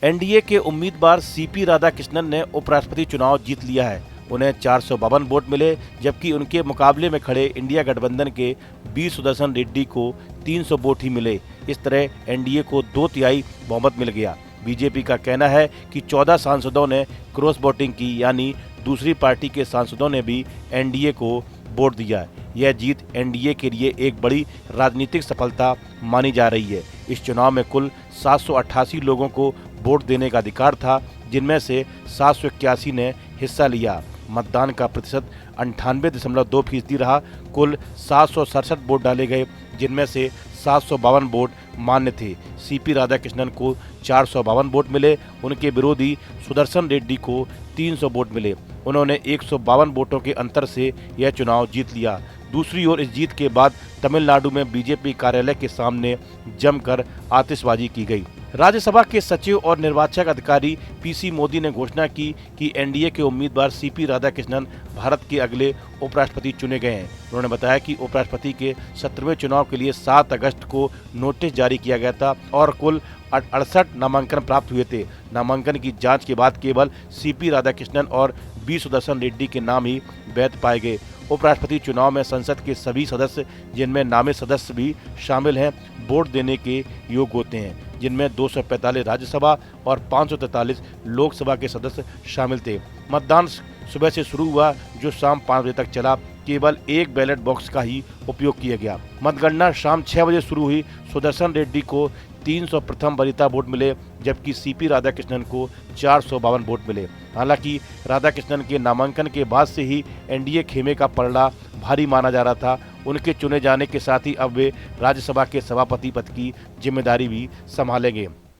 NDA के उम्मीदवार CP Radhakrishnan ने उपराष्ट्रपति चुनाव जीत लिया है। उन्हें 452 वोट मिले, जबकि उनके मुकाबले में खड़े इंडिया गठबंधन के बी सुदर्शन रेड्डी को 300 वोट ही मिले। इस तरह एनडीए को 2/3 बहुमत मिल गया। बीजेपी का कहना है कि 14 सांसदों ने क्रॉस वोटिंग की, यानी दूसरी पार्टी के सांसदों ने भी एनडीए को वोट दिया। यह जीत एनडीए के लिए एक बड़ी राजनीतिक सफलता मानी जा रही है। इस चुनाव में कुल 788 लोगों को वोट देने का अधिकार था, जिनमें से 781 ने हिस्सा लिया। मतदान का प्रतिशत 98.2% रहा। कुल 767 वोट डाले गए, जिनमें से 752 वोट मान्य थे। सीपी राधाकृष्णन को 452 वोट मिले। उनके विरोधी सुदर्शन रेड्डी को 300 वोट मिले। उन्होंने 152 वोटों के अंतर से यह चुनाव जीत लिया। दूसरी ओर इस जीत के बाद तमिलनाडु में बीजेपी कार्यालय के सामने जमकर आतिशबाजी की गई। राज्यसभा के सचिव और निर्वाचक अधिकारी पीसी मोदी ने घोषणा की कि एनडीए के उम्मीदवार सीपी राधाकृष्णन भारत के अगले उपराष्ट्रपति चुने गए हैं। उन्होंने बताया कि उपराष्ट्रपति के 17वें चुनाव के लिए 7 अगस्त को नोटिस जारी किया गया था और कुल 68 नामांकन प्राप्त हुए थे। नामांकन की जांच के बाद केवल सीपी राधाकृष्णन और बी सुदर्शन रेड्डी के नाम ही वैध पाए गए। उपराष्ट्रपति चुनाव में संसद के सभी सदस्य, जिनमें नामित सदस्य भी शामिल हैं, वोट देने के योग्य होते हैं, जिनमें 245 राज्यसभा और 543 लोकसभा के सदस्य शामिल थे। मतदान सुबह से शुरू हुआ, जो शाम 5 बजे तक चला। केवल एक बैलेट बॉक्स का ही उपयोग किया गया। मतगणना शाम 6 बजे शुरू हुई। सुदर्शन रेड्डी को 300 प्रथम वरीयता वोट मिले, जबकि सीपी राधाकृष्णन को 452 वोट मिले। हालांकि राधाकृष्णन के नामांकन के बाद से ही एनडीए खेमे का पलड़ा भारी माना जा रहा था। उनके चुने जाने के साथ ही अब वे राज्यसभा के सभापति पद की जिम्मेदारी भी संभालेंगे।